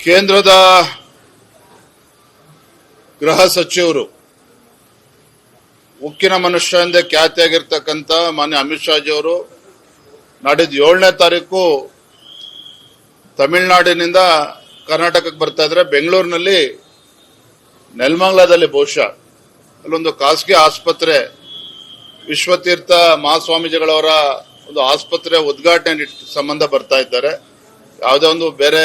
ಕೇಂದ್ರದ ಗೃಹ ಸಚಿವರು ಉಕ್ಕಿನ ಮನುಷ್ಯ ಎಂದೇ ಖ್ಯಾತಿಯಾಗಿರ್ತಕ್ಕಂಥ ಮಾನ್ಯ ಅಮಿತ್ ಶಾಜಿ ಅವರು ನಾಡಿದ್ದು 7ನೇ ತಾರೀಕು ತಮಿಳುನಾಡಿನಿಂದ ಕರ್ನಾಟಕಕ್ಕೆ ಬರ್ತಾ ಇದ್ರೆ ಬೆಂಗಳೂರಿನಲ್ಲಿ ನೆಲಮಂಗಲದಲ್ಲಿ ಬಹುಶಃ ಅಲ್ಲೊಂದು ಖಾಸಗಿ ಆಸ್ಪತ್ರೆ ವಿಶ್ವತೀರ್ಥ ಮಹಾಸ್ವಾಮೀಜಿಗಳವರ ಒಂದು ಆಸ್ಪತ್ರೆ ಉದ್ಘಾಟನೆ ಸಂಬಂಧ ಬರ್ತಾ ಇದ್ದಾರೆ. ಯಾವುದೇ ಒಂದು ಬೇರೆ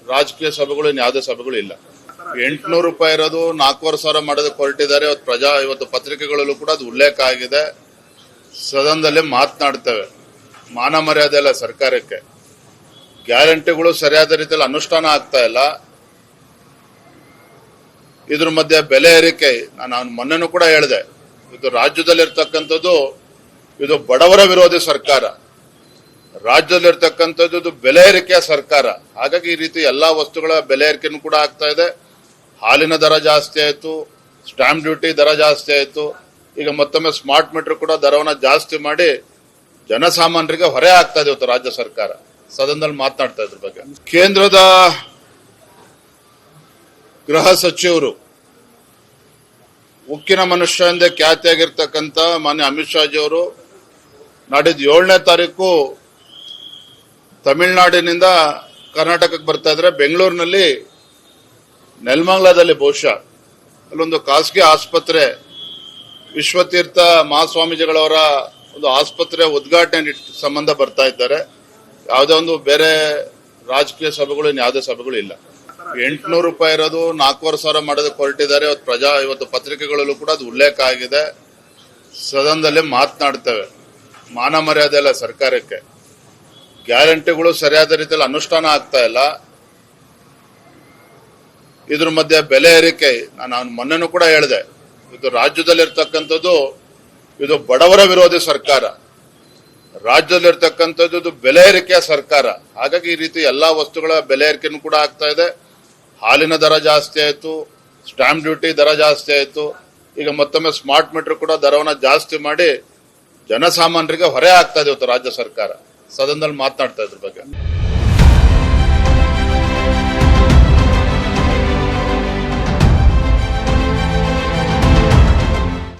ರಾಜಕೀಯ ಸಭೆಗಳು ಯಾವುದೇ ಸಭೆಗಳು ಇಲ್ಲ. 800 ರೂಪಾಯಿ ಇರೋದು 4,500 ಮಾಡೋದಕ್ಕೆ ಹೊರಟಿದ್ದಾರೆ. ಇವತ್ತು ಪತ್ರಿಕೆಗಳಲ್ಲೂ ಕೂಡ ಅದು ಉಲ್ಲೇಖ ಆಗಿದೆ. ಸದನದಲ್ಲಿ ಮಾತನಾಡ್ತೇವೆ. ಮಾನ ಮರ್ಯಾದೆ ಇಲ್ಲ ಸರ್ಕಾರಕ್ಕೆ. ಗ್ಯಾರಂಟಿಗಳು ಸರಿಯಾದ ರೀತಿಯಲ್ಲಿ ಅನುಷ್ಠಾನ ಆಗ್ತಾ ಇಲ್ಲ. ಇದ್ರ ಮಧ್ಯೆ ಬೆಲೆ ಏರಿಕೆ, ನಾನು ಮೊನ್ನೆನೂ ಕೂಡ ಹೇಳಿದೆ, ಇದು ರಾಜ್ಯದಲ್ಲಿರ್ತಕ್ಕಂಥದ್ದು ಇದು ಬಡವರ ವಿರೋಧಿ ಸರ್ಕಾರ, ರಾಜ್ಯದಲ್ಲಿರ್ತಕ್ಕಂಥದ್ದು ಇದು ಬೆಲೆ ಏರಿಕೆಯ ಸರ್ಕಾರ. ಹಾಗಾಗಿ ಈ ರೀತಿ ಎಲ್ಲಾ ವಸ್ತುಗಳ ಬೆಲೆ ಏರಿಕೆನೂ ಕೂಡ ಆಗ್ತಾ ಇದೆ. ಹಾಲಿನ ದರ ಜಾಸ್ತಿ ಆಯ್ತು, ಸ್ಟಾಂಪ್ ಡ್ಯೂಟಿ ದರ ಜಾಸ್ತಿ ಆಯ್ತು, ಈಗ ಮತ್ತೊಮ್ಮೆ ಸ್ಮಾರ್ಟ್ ಮೀಟರ್ ಕೂಡ ದರವನ್ನ ಜಾಸ್ತಿ ಮಾಡಿ ಜನಸಾಮಾನ್ಯರಿಗೆ ಹೊರೆ ಆಗ್ತಾ ಇದೆ ಇವತ್ತು ರಾಜ್ಯ ಸರ್ಕಾರ. ಸದನದಲ್ಲಿ ಮಾತನಾಡ್ತಾ ಇದ್ರ ಬಗ್ಗೆ. ಕೇಂದ್ರದ ಗೃಹ ಸಚಿವರು ಉಕ್ಕಿನ ಮನುಷ್ಯ ಎಂದೇ ಖ್ಯಾತಿಯಾಗಿರ್ತಕ್ಕಂಥ ಮಾನ್ಯ ಅಮಿತ್ ಶಾಜಿ ಅವರು ನಾಡಿದ್ದು 7ನೇ ತಾರೀಕು ತಮಿಳುನಾಡಿನಿಂದ ಕರ್ನಾಟಕಕ್ಕೆ ಬರ್ತಾ ಇದ್ರೆ ಬೆಂಗಳೂರಿನಲ್ಲಿ ನೆಲಮಂಗಲದಲ್ಲಿ ಬಹುಶಃ ಅಲ್ಲೊಂದು ಖಾಸಗಿ ಆಸ್ಪತ್ರೆ ವಿಶ್ವತೀರ್ಥ ಮಹಾಸ್ವಾಮೀಜಿಗಳವರ ಒಂದು ಆಸ್ಪತ್ರೆ ಉದ್ಘಾಟನೆ ಸಂಬಂಧ ಬರ್ತಾ ಇದ್ದಾರೆ. ಯಾವುದೇ ಒಂದು ಬೇರೆ ರಾಜಕೀಯ ಸಭೆಗಳು ಯಾವುದೇ ಸಭೆಗಳು ಇಲ್ಲ. 800 ರೂಪಾಯಿ ಇರೋದು 4,500 ಮಾಡೋದಕ್ಕೆ ಹೊರಟಿದ್ದಾರೆ. ಇವತ್ತು ಪತ್ರಿಕೆಗಳಲ್ಲೂ ಕೂಡ ಅದು ಉಲ್ಲೇಖ ಆಗಿದೆ. ಸದನದಲ್ಲಿ ಮಾತನಾಡ್ತೇವೆ. ಮಾನ ಮರ್ಯಾದೆ ಇಲ್ಲ ಸರ್ಕಾರಕ್ಕೆ. ಗ್ಯಾರಂಟಿಗಳು ಸರಿಯಾದ ರೀತಿಯಲ್ಲಿ ಅನುಷ್ಠಾನ ಆಗ್ತಾ ಇಲ್ಲ. ಇದ್ರ ಮಧ್ಯೆ ಬೆಲೆ ಏರಿಕೆ, ನಾನು ಮೊನ್ನೆನೂ ಕೂಡ ಹೇಳಿದೆ, ಇದು ರಾಜ್ಯದಲ್ಲಿರ್ತಕ್ಕಂಥದ್ದು ಇದು ಬಡವರ ವಿರೋಧಿ ಸರ್ಕಾರ, ರಾಜ್ಯದಲ್ಲಿರ್ತಕ್ಕಂಥದ್ದು ಇದು ಬೆಲೆ ಏರಿಕೆಯ ಸರ್ಕಾರ. ಹಾಗಾಗಿ ಈ ರೀತಿ ಎಲ್ಲಾ ವಸ್ತುಗಳ ಬೆಲೆ ಏರಿಕೆನೂ ಕೂಡ ಆಗ್ತಾ ಇದೆ. ಹಾಲಿನ ದರ ಜಾಸ್ತಿ ಆಯ್ತು, ಸ್ಟಾಂಪ್ ಡ್ಯೂಟಿ ದರ ಜಾಸ್ತಿ ಆಯ್ತು, ಈಗ ಮತ್ತೊಮ್ಮೆ ಸ್ಮಾರ್ಟ್ ಮೀಟರ್ ಕೂಡ ದರವನ್ನ ಜಾಸ್ತಿ ಮಾಡಿ ಜನಸಾಮಾನ್ಯರಿಗೆ ಹೊರೆ ಆಗ್ತಾ ಇದೆ ಇವತ್ತು ರಾಜ್ಯ ಸರ್ಕಾರ. ಸದನದಲ್ಲಿ ಮಾತನಾಡ್ತಾ ಇದ್ರ ಬಗ್ಗೆ.